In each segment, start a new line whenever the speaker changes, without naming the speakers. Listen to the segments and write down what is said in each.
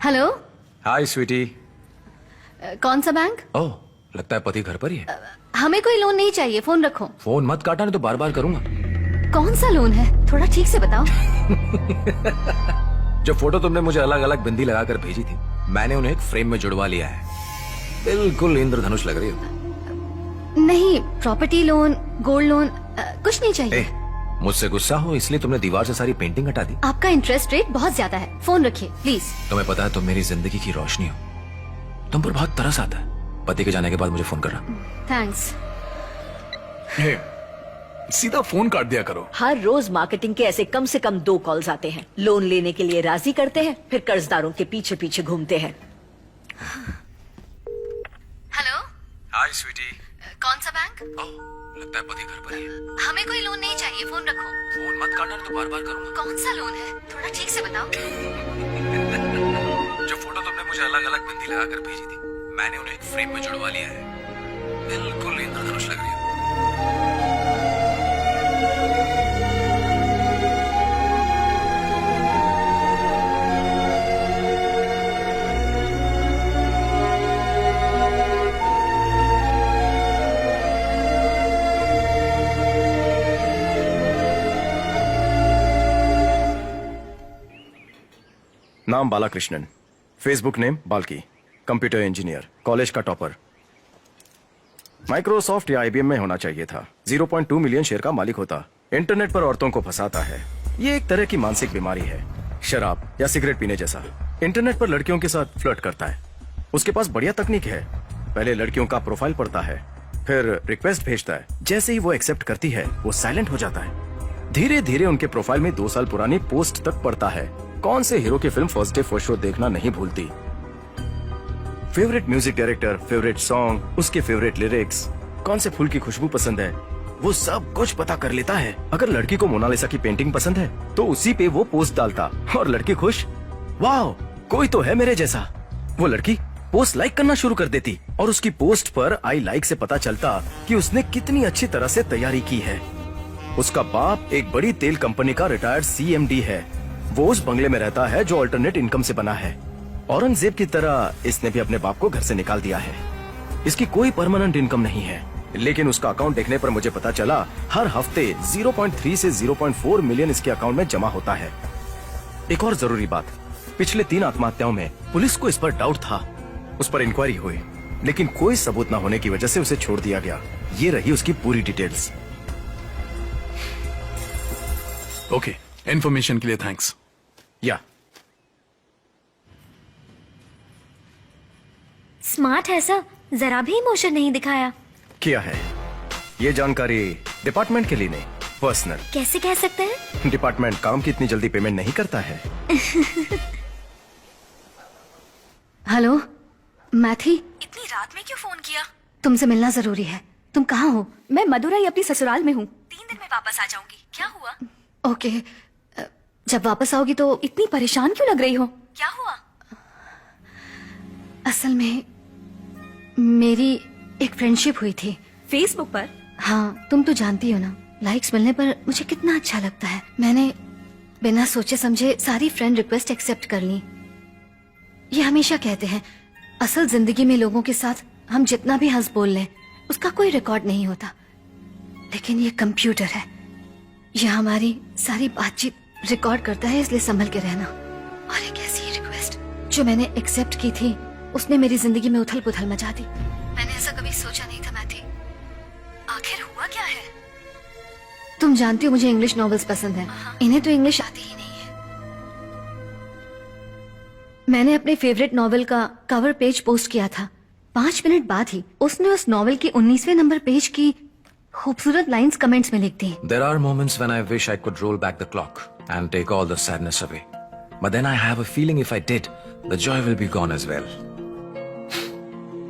Hello.
हाय स्वीटी।
कौन सा bank?
ओह, लगता है पति घर पर ही है।
हमें कोई लोन नहीं चाहिए, फोन रखो।
फोन मत काटा, नहीं तो बार बार करूंगा।
कौन सा लोन है, थोड़ा ठीक से बताओ।
जो फोटो तुमने मुझे अलग अलग बिंदी लगाकर भेजी थी, मैंने उन्हें एक फ्रेम में जुड़वा लिया है। बिल्कुल इंद्रधनुष लग रही हो।
नहीं, प्रॉपर्टी लोन, गोल्ड लोन, कुछ नहीं चाहिए।
मुझसे गुस्सा हो इसलिए तुमने दीवार से सारी पेंटिंग हटा दी।
आपका इंटरेस्ट रेट बहुत ज्यादा है, फोन रखिए प्लीज।
तुम्हें पता है तुम मेरी जिंदगी की रोशनी हो, तुम पर बहुत तरस आता है। पति के जाने के बाद मुझे फोन करना।
थैंक्स।
सीधा फोन काट दिया करो।
हर रोज मार्केटिंग के ऐसे कम से कम 2 कॉल्स आते हैं। लोन लेने के लिए राजी करते हैं, फिर कर्जदारों के पीछे पीछे घूमते हैं।
हेलो।
हाय स्वीटी।
कौन सा बैंक?
ओह, लगता है पति घर पर ही है।
हमें कोई लोन नहीं चाहिए, फोन रखो।
फोन मत काटना, नहीं तो बार बार करूंगा।
कौन सा लोन है, थोड़ा ठीक से बताओ।
जो फोटो तुमने मुझे अलग अलग बिंदी लगाकर भेजी थी, मैंने उन्हें एक फ्रेम में जुड़वा लिया है। बिल्कुल इंद्रधनुष लग रही हो।
नाम Balakrishnan, Facebook name Balki, computer engineer, college का टॉपर। माइक्रोसॉफ्ट या आईबीएम में होना चाहिए था। 0.2 मिलियन शेयर का मालिक होता। इंटरनेट पर औरतों को फंसाता है। ये एक तरह की मानसिक बीमारी है, शराब या सिगरेट पीने जैसा। इंटरनेट पर लड़कियों के साथ फ्लर्ट करता है। उसके पास बढ़िया तकनीक है। पहले लड़कियों का प्रोफाइल पढ़ता है, फिर रिक्वेस्ट भेजता है। जैसे ही वो एक्सेप्ट करती है, वो साइलेंट हो जाता है। धीरे धीरे उनके प्रोफाइल में 2 साल पुरानी पोस्ट तक पड़ता है। कौन से हीरो की film first day first show देखना नहीं भूलती। Favourite music director, favourite song, उसके फेवरेट लिरिक्स, कौन से फूल की खुशबू पसंद है, वो सब कुछ पता कर लेता है। अगर लड़की को मोनालिसा की पेंटिंग पसंद है तो उसी पे वो पोस्ट डालता और लड़की खुश, वाह कोई तो है मेरे जैसा। वो लड़की पोस्ट लाइक करना शुरू कर देती और उसकी पोस्ट पर आई लाइक से पता चलता कि उसने कितनी अच्छी तरह से तैयारी की है। उसका बाप एक बड़ी तेल कंपनी का रिटायर्ड CMD है। वो उस बंगले में रहता है जो अल्टरनेट इनकम से बना है। औरंगजेब की तरह इसने भी अपने बाप को घर से निकाल दिया है। इसकी कोई परमानेंट इनकम नहीं है, लेकिन उसका अकाउंट देखने पर मुझे पता चला हर हफ्ते 0.3 से 0.4 मिलियन इसके अकाउंट में जमा होता है। एक और जरूरी बात, पिछले 3 आत्महत्याओं में पुलिस को इस पर डाउट था। उस पर इंक्वायरी हुई, लेकिन कोई सबूत न होने की वजह से उसे छोड़ दिया गया। ये रही उसकी पूरी डिटेल्स।
ओके, इन्फॉर्मेशन के लिए थैंक्स।
या
स्मार्ट है सर, जरा भी इमोशन नहीं दिखाया।
किया है। ये जानकारी डिपार्टमेंट के लिए नहीं, पर्सनल।
कैसे कह सकते हैं?
डिपार्टमेंट काम की इतनी जल्दी पेमेंट नहीं करता है।
हेलो, मैं थी।
इतनी रात में क्यों फोन किया?
तुमसे मिलना जरूरी है। तुम कहाँ हो?
मैं मदुरई अपनी ससुराल में हूँ। 3 दिन में वापस आ जाऊंगी। क्या हुआ?
ओके, जब वापस आओगी तो।
इतनी परेशान क्यों लग रही हो? क्या हुआ?
असल में मेरी एक फ्रेंडशिप हुई थी
फेसबुक पर।
हाँ, तुम तो जानती हो ना, लाइक्स मिलने पर मुझे कितना अच्छा लगता है। मैंने बिना सोचे समझे सारी फ्रेंड रिक्वेस्ट एक्सेप्ट कर ली। ये हमेशा कहते हैं असल जिंदगी में लोगों के साथ हम जितना भी हंस बोल लें उसका कोई रिकॉर्ड नहीं होता, लेकिन ये कंप्यूटर है, ये हमारी सारी बातचीत रिकॉर्ड करता है, इसलिए संभल के रहना। और एक ऐसी रिक्वेस्ट जो मैंने एक्सेप्ट की थी उसने मेरी जिंदगी में उथल पुथल मचा दी। मैंने ऐसा कभी सोचा नहीं था मैथी।
आखिर हुआ क्या है?
तुम जानती हो मुझे इंग्लिश नॉवेल्स पसंद है। इन्हें तो इंग्लिश आती ही नहीं है। मैंने अपने फेवरेट नॉवेल का कवर पेज पोस्ट किया था। 5 मिनट बाद ही उसने उस नॉवेल के 19वें नंबर पेज की खूबसूरत लाइंस कमेंट्स में लिख दी।
There are moments when I wish I could roll back the clock and take all the sadness away. But then I have a feeling if I did, the joy will be gone as well.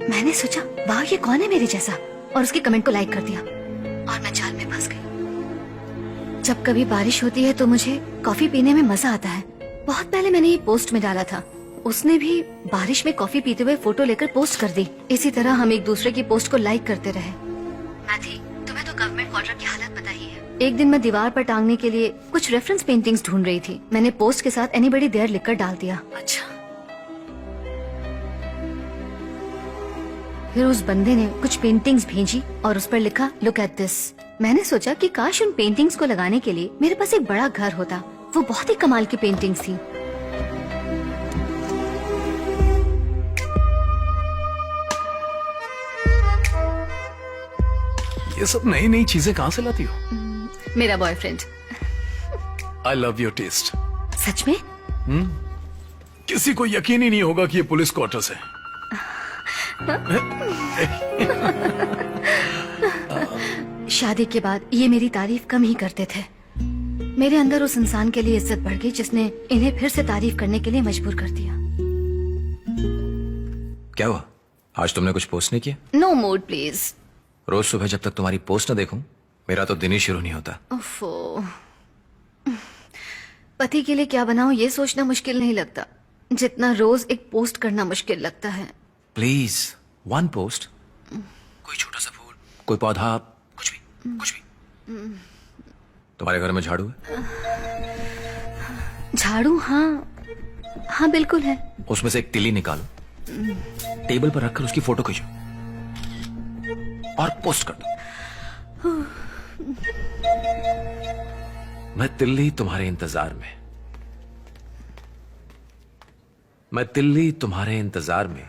मैंने सोचा वाह ये कौन है मेरे जैसा, और उसके कमेंट को लाइक कर दिया और मैं जाल में फंस गई। जब कभी बारिश होती है तो मुझे कॉफी पीने में मजा आता है। बहुत पहले मैंने ये पोस्ट में डाला था। उसने भी बारिश में कॉफी पीते हुए फोटो लेकर पोस्ट कर दी। इसी तरह हम एक दूसरे की पोस्ट को लाइक करते रहे। मैथी, तुम्हें तो गवर्नमेंट क्वार्टर की हालत पता ही है। एक दिन मैं दीवार पर टांगने के लिए कुछ रेफरेंस पेंटिंग्स ढूंढ रही थी। मैंने पोस्ट के साथ एनीबडी देयर लिखकर डाल दिया।
अच्छा,
फिर उस बंदे ने कुछ पेंटिंग्स भेजी और उस पर लिखा लुक एट दिस। मैंने सोचा कि काश उन पेंटिंग्स को लगाने के लिए मेरे पास एक बड़ा घर होता। वो बहुत ही कमाल की पेंटिंग्स थी।
ये सब नई नई चीजें कहाँ से लाती हो?
मेरा boyfriend.
I love your taste.
सच में?
किसी को यकीन ही नहीं होगा कि ये पुलिस क्वार्टर्स है।
शादी के बाद ये मेरी तारीफ कम ही करते थे। मेरे अंदर उस इंसान के लिए इज्जत बढ़ गई जिसने इन्हें फिर से तारीफ करने के लिए मजबूर कर दिया।
क्या हुआ? आज तुमने कुछ पोस्ट नहीं किया?
No mood please.
रोज सुबह जब तक तुम्हारी पोस्ट न देखूं, मेरा तो दिन ही शुरू नहीं होता।
ओफो। पति के लिए क्या बनाऊं ये सोचना मुश्किल नहीं लगता जितना रोज एक पोस्ट करना मुश्किल लगता है।
प्लीज, वन पोस्ट, कोई छोटा सा फूल, कोई पौधा, कुछ भी, कुछ भी। तुम्हारे घर में झाड़ू है?
झाड़ू? हाँ हाँ बिल्कुल है।
उसमें से एक तिली निकालो, टेबल पर रखकर उसकी फोटो खींचो और पोस्ट कर दो। मैं तिल्ली तुम्हारे इंतजार में, मैं तिल्ली तुम्हारे इंतजार में।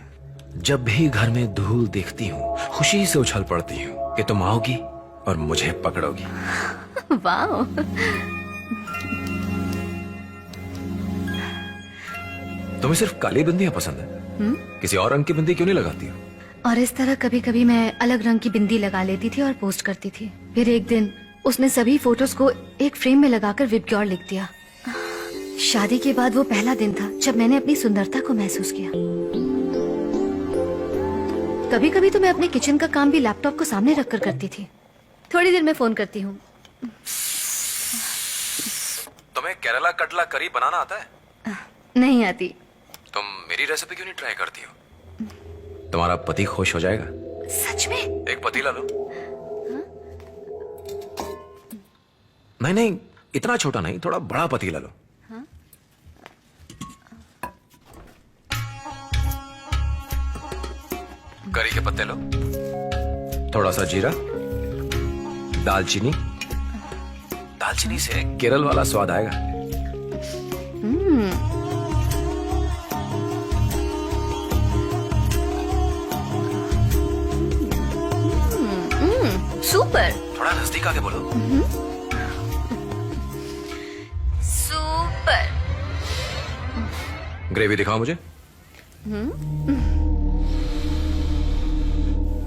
जब भी घर में धूल देखती हूँ, खुशी से उछल पड़ती हूँ कि तुम आओगी और मुझे पकड़ोगी।
वाह।
तुम्हें सिर्फ काली बिंदियां पसंद है? किसी और रंग की बिंदी क्यों नहीं लगाती हो?
और इस तरह कभी कभी मैं अलग रंग की बिंदी लगा लेती थी और पोस्ट करती थी। फिर एक दिन उसने सभी फोटोज को एक फ्रेम में लगाकर विबग्योर लिख दिया। शादी के बाद वो पहला दिन था जब मैंने अपनी सुंदरता को महसूस किया। कभी कभी तो मैं अपने किचन का काम भी लैपटॉप को सामने रखकर करती थी। थोड़ी देर में फोन करती हूँ।
तुम्हें केरला कटला करी बनाना आता है?
नहीं आती।
तुम मेरी रेसिपी क्यों नहीं ट्राई करती हो? तुम्हारा पति खुश हो जाएगा।
सच में?
एक पतीला लो। नहीं नहीं, इतना छोटा नहीं, थोड़ा बड़ा पतीला लो। करी के पत्ते लो, थोड़ा सा जीरा, दालचीनी। दालचीनी से केरल वाला स्वाद आएगा।
सुपर।
थोड़ा नजदीक आके बोलो।
सुपर।
ग्रेवी दिखाओ मुझे।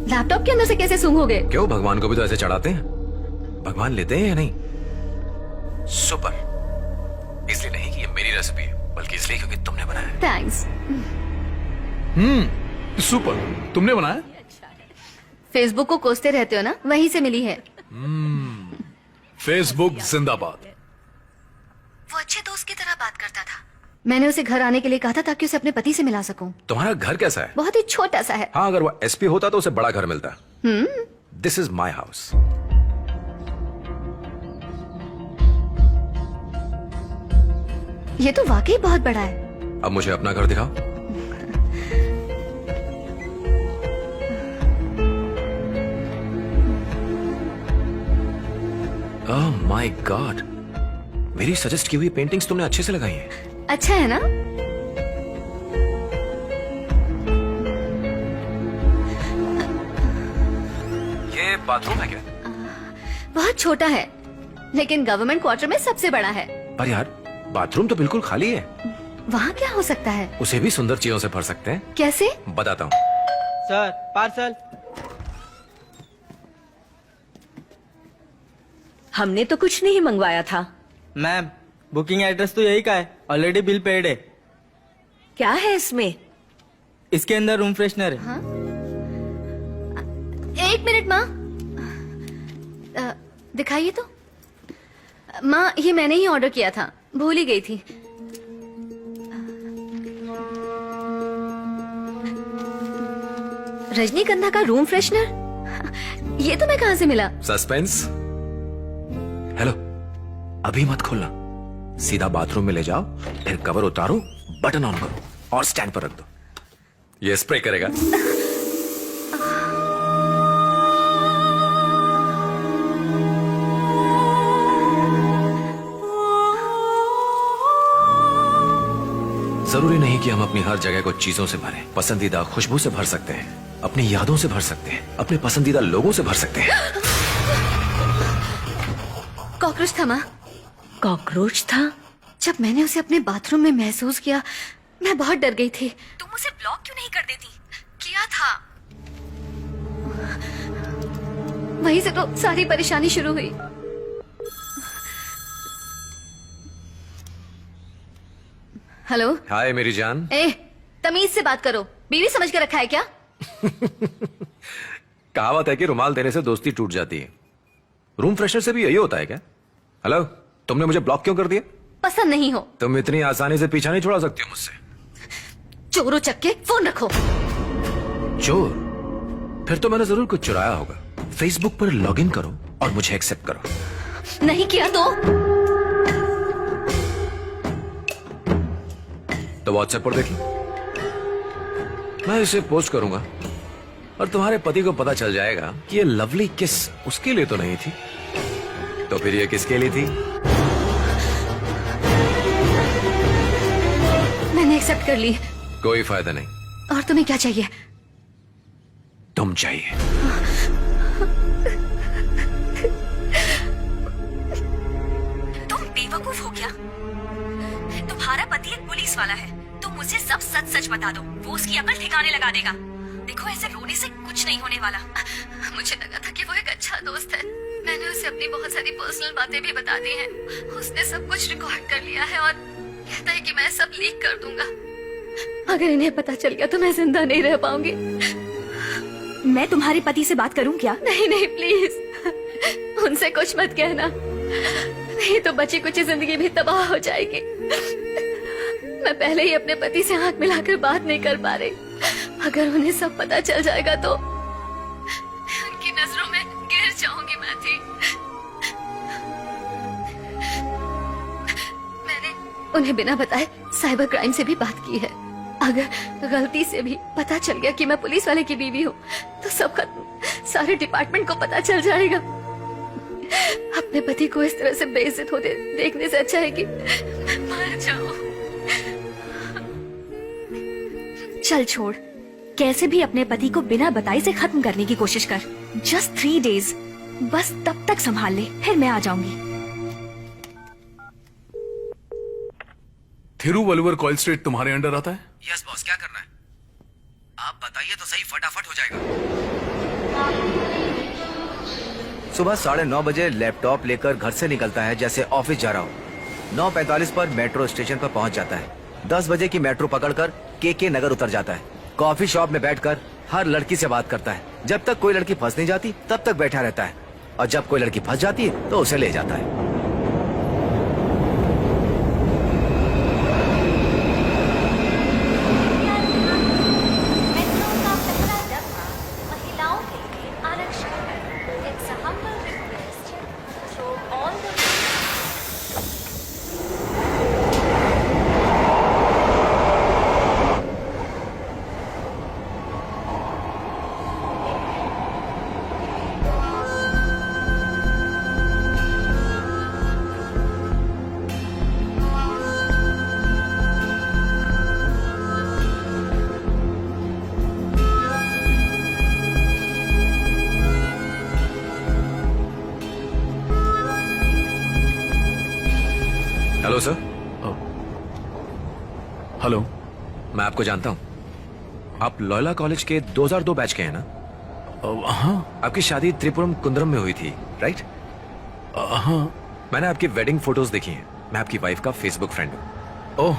लैपटॉप के अंदर से कैसे सूंघ हो गए?
क्यों, भगवान को भी तो ऐसे चढ़ाते हैं। भगवान लेते हैं या नहीं? सुपर। इसलिए नहीं कि ये मेरी रेसिपी है, बल्कि इसलिए क्योंकि तुमने बनाया है।
थैंक्स।
सुपर। तुमने बनाया?
फेसबुक को कोसते रहते हो ना, वहीं से मिली है।
फेसबुक जिंदाबाद।
वो अच्छे दोस्त की तरह बात करता था। मैंने उसे घर आने के लिए कहा था ताकि उसे अपने पति से मिला सकूं।
तुम्हारा घर कैसा है?
बहुत ही छोटा सा है।
हाँ, अगर वो एसपी होता तो उसे बड़ा घर मिलता। This is my house.
ये तो वाकई बहुत बड़ा है।
अब मुझे अपना घर दिखाओ। ओह माय गॉड, मेरी सजेस्ट की हुई पेंटिंग्स तुमने अच्छे से लगाई हैं।
अच्छा है ना?
ये बाथरूम है क्या?
बहुत छोटा है, लेकिन गवर्नमेंट क्वार्टर में सबसे बड़ा है।
पर यार, बाथरूम तो बिल्कुल खाली है।
वहाँ क्या हो सकता है?
उसे भी सुंदर चीजों से भर सकते हैं।
कैसे?
बताता हूँ।
Sir, parcel.
हमने तो कुछ नहीं मंगवाया था।
मैम, बुकिंग एड्रेस तो यही का है। ऑलरेडी बिल पेड है।
क्या है इसमें?
इसके अंदर रूम फ्रेशनर है।
एक मिनट माँ, दिखाइए तो। माँ, ये मैंने ही ऑर्डर किया था, भूल ही गई थी। रजनीगंधा का रूम फ्रेशनर? ये तुम्हें कहाँ से मिला?
सस्पेंस। हेलो, अभी मत खोलना, सीधा बाथरूम में ले जाओ, फिर कवर उतारो, बटन ऑन करो और स्टैंड पर रख दो। ये स्प्रे करेगा। जरूरी नहीं कि हम अपनी हर जगह को चीजों से भरें। पसंदीदा खुशबू से भर सकते हैं, अपनी यादों से भर सकते हैं, अपने पसंदीदा लोगों से भर सकते हैं।
कॉकरोच था माँ।
कॉकरोच था?
जब मैंने उसे अपने बाथरूम में महसूस किया, मैं बहुत डर गई थी।
तुम उसे ब्लॉक क्यों नहीं कर देती? किया था।
वहीं से तो सारी परेशानी शुरू हुई। हेलो।
हाय मेरी जान।
ए, तमीज से बात करो। बीवी समझ के रखा है क्या?
कहावत है कि रुमाल देने से दोस्ती टूट जाती है। रूम फ्रेशनर से भी यही होता है क्या? हेलो, तुमने मुझे ब्लॉक क्यों कर दिया?
पसंद नहीं हो।
तुम इतनी आसानी से पीछा नहीं छुड़ा सकती हो मुझसे।
चोरों चक्के फोन रखो।
चोर? फिर तो मैंने जरूर कुछ चुराया होगा। फेसबुक पर लॉगिन करो और मुझे एक्सेप्ट करो।
नहीं किया
तो व्हाट्सएप पर देख लो। मैं इसे पोस्ट करूंगा और तुम्हारे पति को पता चल जाएगा कि ये लवली किस उसके लिए तो नहीं थी। तो फिर ये किसके लिए थी?
मैंने एक्सेप्ट कर ली।
कोई फायदा नहीं।
और तुम्हें क्या चाहिए?
तुम चाहिए।
तुम बेवकूफ हो क्या? तुम्हारा पति एक पुलिस वाला है। तुम मुझे सब सच सच बता दो, वो उसकी अकल ठिकाने लगा देगा। देखो, ऐसे रोने से कुछ नहीं होने वाला।
मुझे लगा था कि वो एक अच्छा दोस्त है। मैंने उसे अपनी बहुत सारी पर्सनल बातें भी बता दी हैं। उसने सब कुछ रिकॉर्ड कर लिया है और कहता है कि मैं सब लीक कर दूंगा। अगर इन्हें पता चल गया तो मैं जिंदा नहीं रह पाऊंगी।
मैं तुम्हारे पति से बात करूं क्या?
नहीं नहीं, प्लीज उनसे कुछ मत कहना, नहीं तो बची कुछ जिंदगी भी तबाह हो जाएगी। मैं पहले ही अपने पति से आंख मिलाकर बात नहीं कर पा रही। अगर उन्हें सब पता चल जाएगा तो मैं उनकी नजरों में गिर जाऊंगी। मैथी, मैंने उन्हें बिना बताए साइबर क्राइम से भी बात की है। अगर गलती से भी पता चल गया कि मैं पुलिस वाले की बीवी हूँ तो सब खत्म। सारे डिपार्टमेंट को पता चल जाएगा। अपने पति को इस तरह से बेइज्जत होते देखने से अच्छा है कि मैं मर जाऊं।
चल छोड़, कैसे भी अपने पति को बिना बताए से खत्म करने की कोशिश कर। जस्ट 3 days, बस तब तक संभाल ले, फिर मैं आ जाऊंगी।
थिरुवल्लुवर कॉइल स्ट्रीट तुम्हारे अंडर आता है?
यस बॉस, क्या करना है? आप बताइए तो सही, फटाफट हो जाएगा। सुबह 9:30 बजे लैपटॉप लेकर घर से निकलता है जैसे ऑफिस जा रहा हो। 9:45 पर मेट्रो स्टेशन पर पहुंच जाता है। 10 बजे की मेट्रो पकड़कर के नगर उतर जाता है। कॉफी शॉप में बैठकर हर लड़की से बात करता है। जब तक कोई लड़की फंस नहीं जाती तब तक बैठा रहता है, और जब कोई लड़की फंस जाती है तो उसे ले जाता है।
मेट्रो का पहला डब्बा महिलाओं के लिए आरक्षित है। It's a humble request to all the
hello sir.
Hello.
मैं आपको जानता हूँ। आप लॉयला कॉलेज के 2002 बैच के हैं ना?
हाँ
आपकी शादी त्रिपुरम कुंद्रम में हुई थी, राइट?
हाँ।
मैंने आपकी वेडिंग फोटोज देखी हैं। मैं आपकी वाइफ का फेसबुक फ्रेंड हूँ।
ओह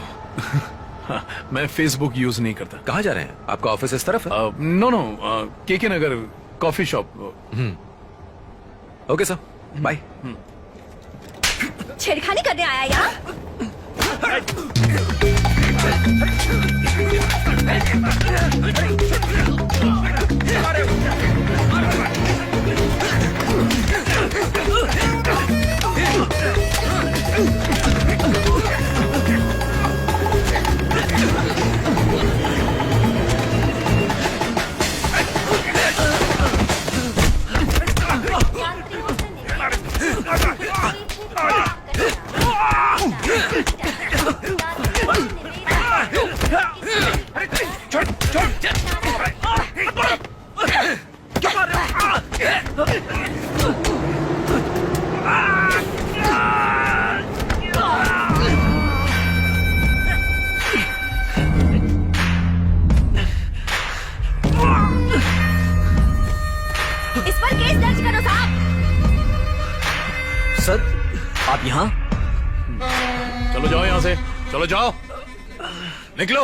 हाँ, मैं फेसबुक यूज नहीं करता।
कहाँ जा रहे हैं? आपका ऑफिस इस तरफ है?
नो नो, के नगर coffee shop.
Okay sir, bye.
छेड़खानी करने आया यहाँ?
इस पर केस दर्ज करो साहब।
सर आप यहाँ?
चलो जाओ यहां से, चलो जाओ, निकलो।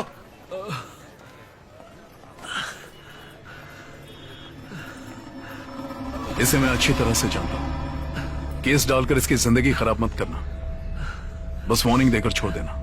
इसे मैं अच्छी तरह से जानता हूं। केस डालकर इसकी जिंदगी खराब मत करना, बस वार्निंग देकर छोड़ देना।